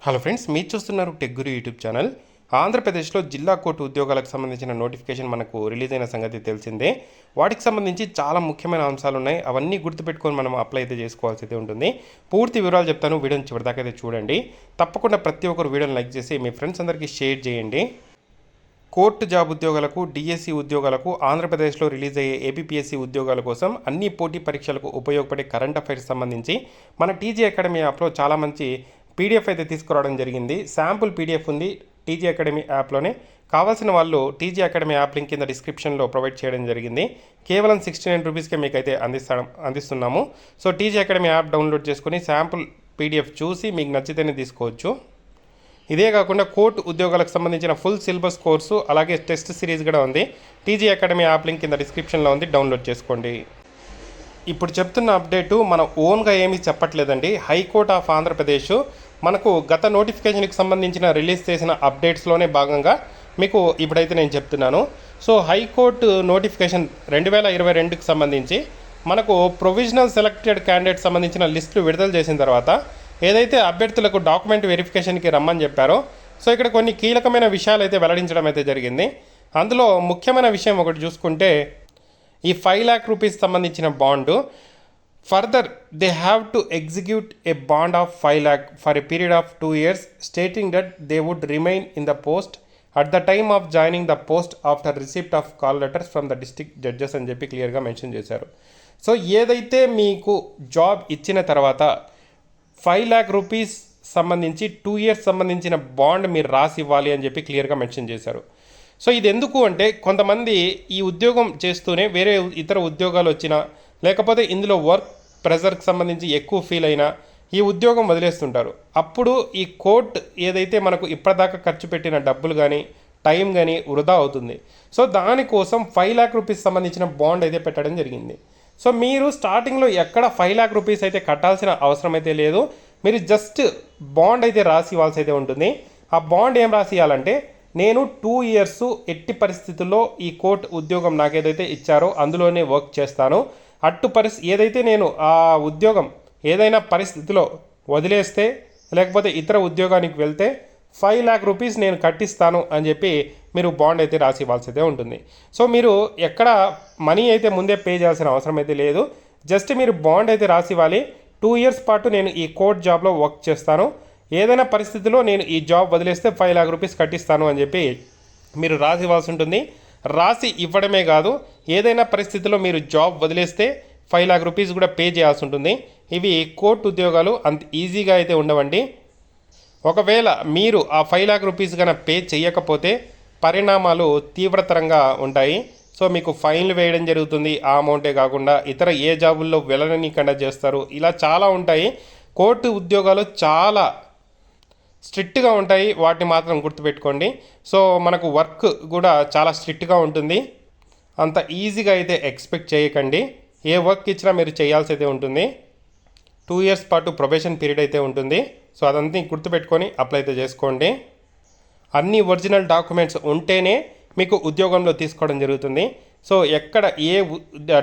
Hello friends, మీరు చూస్తున్నారు tech గురు YouTube channel. ఆంధ్రప్రదేశ్లో జిల్లా కోర్టు ఉద్యోగాలకు సంబంధించిన నోటిఫికేషన్ మనకు రిలీజ్ అయిన సంగతి తెలిసిందే. వాటికి సంబంధించి చాలా ముఖ్యమైన అంశాలు ఉన్నాయి. అవన్నీ గుర్తుపెట్టుకొని మనం అప్లై అయితే చేసుకోవాల్సి అయితే ఉంటుంది. పూర్తి వివరాలు చెప్తాను, వీడియోని చివరిదాకా అయితే చూడండి. తప్పకుండా ప్రతి ఒక్కరు వీడియోని లైక్ చేసి మీ ఫ్రెండ్స్ అందరికీ షేర్ చేయండి. కోర్టు జాబ్ ఉద్యోగాలకు, డిఎస్సి ఉద్యోగాలకు, ఆంధ్రప్రదేశ్లో రిలీజ్ అయ్యే ఏపీపీఎస్సీ ఉద్యోగాల కోసం అన్ని పోటీ పరీక్షలకు ఉపయోగపడే కరెంట్ అఫైర్స్ సంబంధించి మన టీజీ అకాడమీ యాప్లో చాలా మంచి పీడిఎఫ్ అయితే తీసుకురావడం జరిగింది. శాంపుల్ పీడిఎఫ్ ఉంది టీజీ అకాడమీ యాప్లోనే. కావాల్సిన వాళ్ళు టీజీ అకాడమీ యాప్ లింక్ కింద డిస్క్రిప్షన్లో ప్రొవైడ్ చేయడం జరిగింది. కేవలం 69 రూపీస్కే మీకు అయితే అందిస్తున్నాము. So TG academy app download చేసుకుని శాంపుల్ పీడిఎఫ్ చూసి మీకు నచ్చితేనే తీసుకోవచ్చు. ఇదే కాకుండా కోర్టు ఉద్యోగాలకు సంబంధించిన ఫుల్ సిలబస్ కోర్సు అలాగే టెస్ట్ సిరీస్ కూడా ఉంది. టీజీ అకాడమీ యాప్ లింక్ కింద డిస్క్రిప్షన్లో ఉంది, డౌన్లోడ్ చేసుకోండి. ఇప్పుడు చెప్తున్న అప్డేటు మనం ఓన్గా ఏమీ చెప్పట్లేదండి. హైకోర్టు ఆఫ్ ఆంధ్రప్రదేశ్ మనకు గత నోటిఫికేషన్కి సంబంధించిన రిలీజ్ చేసిన అప్డేట్స్లోనే భాగంగా మీకు ఇప్పుడైతే నేను చెప్తున్నాను. సో హైకోర్టు నోటిఫికేషన్ 2022కి సంబంధించి మనకు ప్రొవిజనల్ సెలెక్టెడ్ క్యాండిడేట్ సంబంధించిన లిస్టులు విడుదల చేసిన తర్వాత ఏదైతే అభ్యర్థులకు డాక్యుమెంట్ వెరిఫికేషన్కి రమ్మని చెప్పారో, సో ఇక్కడ కొన్ని కీలకమైన విషయాలు అయితే వెల్లడించడం అయితే జరిగింది. అందులో ముఖ్యమైన విషయం ఒకటి చూసుకుంటే, ఈ 5 lakh రూపీస్ సంబంధించిన bond further they have to execute a bond of 5 lakh for a period of 2 years stating that they would remain in the post at the time of joining the post after receipt of call letters from the district judges అని చెప్పి క్లియర్గా mention చేశారు. So ఏదైతే మీకు job ఇచ్చిన తర్వాత 5 lakh rupees సంబంధించి 2 years సంబంధించిన బాండ్ మీరు రాసి ఇవ్వాలి అని చెప్పి క్లియర్గా మెన్షన్ చేశారు. సో ఇది ఎందుకు అంటే, కొంతమంది ఈ ఉద్యోగం చేస్తూనే వేరే ఇతర ఉద్యోగాలు వచ్చినా, లేకపోతే ఇందులో వర్క్ ప్రెజర్కి సంబంధించి ఎక్కువ ఫీల్ అయినా ఈ ఉద్యోగం వదిలేస్తుంటారు. అప్పుడు ఈ కోర్ట్ ఏదైతే మనకు ఇప్పటిదాకా ఖర్చు పెట్టిన డబ్బులు కానీ టైం కానీ వృధా అవుతుంది. సో దానికోసం 5 lakh రూపీస్ సంబంధించిన బాండ్ అయితే పెట్టడం జరిగింది. సో మీరు స్టార్టింగ్లో ఎక్కడ 5 lakh రూపీస్ అయితే కట్టాల్సిన అవసరం అయితే లేదు. మీరు జస్ట్ బాండ్ అయితే రాసి ఇవ్వాల్సి అయితే ఉంటుంది. ఆ బాండ్ ఏం రాసి ఇవ్వాలంటే, నేను 2 years ఎట్టి పరిస్థితుల్లో ఈ కోర్టు ఉద్యోగం నాకేదైతే ఇచ్చారో అందులోనే వర్క్ చేస్తాను. ఏదైతే నేను ఆ ఉద్యోగం ఏదైనా పరిస్థితిలో వదిలేస్తే, లేకపోతే ఇతర ఉద్యోగానికి వెళ్తే 5 lakh రూపీస్ నేను కట్టిస్తాను అని చెప్పి మీరు బాండ్ అయితే రాసి ఇవ్వాల్సి అయితే ఉంటుంది. సో మీరు ఎక్కడ మనీ అయితే ముందే పే చేయాల్సిన అవసరం అయితే లేదు. జస్ట్ మీరు బాండ్ అయితే రాసి ఇవ్వాలి. 2 years పాటు నేను ఈ కోర్ట్ జాబ్లో వర్క్ చేస్తాను, ఏదైనా పరిస్థితిలో నేను ఈ జాబ్ వదిలేస్తే 5 lakh రూపీస్ కట్టిస్తాను అని చెప్పి మీరు రాసి ఇవ్వాల్సి ఉంటుంది. రాసి ఇవ్వడమే కాదు, ఏదైనా పరిస్థితిలో మీరు జాబ్ వదిలేస్తే 5 lakh రూపీస్ కూడా పే చేయాల్సి ఉంటుంది. ఇవి కోర్టు ఉద్యోగాలు అంత ఈజీగా అయితే ఉండవండి. ఒకవేళ మీరు ఆ 5 lakh రూపీస్ కన్నా పే చేయకపోతే పరిణామాలు తీవ్రతరంగా ఉంటాయి. సో మీకు ఫైన్లు వేయడం జరుగుతుంది. ఆ అమౌంటే కాకుండా ఇతర ఏ జాబుల్లో వెళ్ళనీయకుండా చేస్తారు. ఇలా చాలా ఉంటాయి. కోర్టు ఉద్యోగాలు చాలా స్ట్రిక్ట్గా ఉంటాయి, వాటిని మాత్రం గుర్తుపెట్టుకోండి. సో మనకు వర్క్ కూడా చాలా స్ట్రిక్ట్గా ఉంటుంది. అంత ఈజీగా అయితే ఎక్స్పెక్ట్ చేయకండి. ఏ వర్క్ ఇచ్చినా మీరు చేయాల్సి అయితే ఉంటుంది. 2 years పాటు ప్రొబేషన్ పీరియడ్ అయితే ఉంటుంది. సో అదంతా గుర్తుపెట్టుకొని అప్లై అయితే చేసుకోండి. అన్ని ఒరిజినల్ డాక్యుమెంట్స్ ఉంటేనే మీకు ఉద్యోగంలో తీసుకోవడం జరుగుతుంది. సో ఎక్కడ ఏ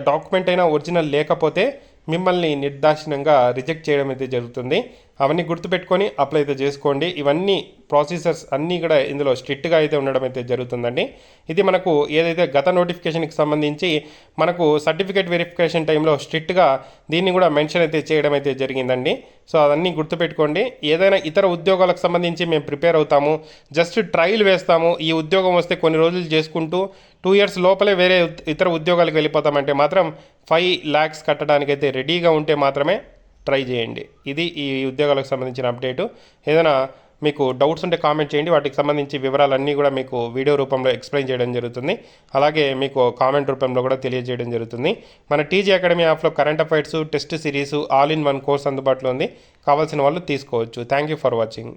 డాక్యుమెంట్ అయినా ఒరిజినల్ లేకపోతే మిమ్మల్ని నిర్దాక్షిణ్యంగా రిజెక్ట్ చేయడం అయితే జరుగుతుంది. అవన్నీ గుర్తుపెట్టుకొని అప్లై అయితే చేసుకోండి. ఇవన్నీ ప్రాసెసర్స్ అన్నీ కూడా ఇందులో స్ట్రిక్ట్గా అయితే ఉండడం అయితే జరుగుతుందండి. ఇది మనకు ఏదైతే గత నోటిఫికేషన్కి సంబంధించి మనకు సర్టిఫికేట్ వెరిఫికేషన్ టైంలో స్ట్రిక్ట్గా దీన్ని కూడా మెన్షన్ అయితే చేయడం అయితే జరిగిందండి. సో అవన్నీ గుర్తుపెట్టుకోండి. ఏదైనా ఇతర ఉద్యోగాలకు సంబంధించి మేము ప్రిపేర్ అవుతాము, జస్ట్ ట్రయల్ వేస్తాము, ఈ ఉద్యోగం వస్తే కొన్ని రోజులు చేసుకుంటూ 2 years లోపలే వేరే ఇతర ఉద్యోగాలకు వెళ్ళిపోతామంటే మాత్రం 5 lakhs కట్టడానికైతే రెడీగా ఉంటే మాత్రమే ట్రై చేయండి. ఇది ఈ ఉద్యోగాలకు సంబంధించిన అప్డేటు. ఏదైనా మీకు డౌట్స్ ఉంటే కామెంట్ చేయండి. వాటికి సంబంధించి వివరాలన్నీ కూడా మీకు వీడియో రూపంలో ఎక్స్ప్లెయిన్ చేయడం జరుగుతుంది. అలాగే మీకు కామెంట్ రూపంలో కూడా తెలియజేయడం జరుగుతుంది. మన టీజీ అకాడమీ యాప్లో current affairs, test series, all in one course అందుబాటులో ఉంది. కావాల్సిన వాళ్ళు తీసుకోవచ్చు. Thank you for watching.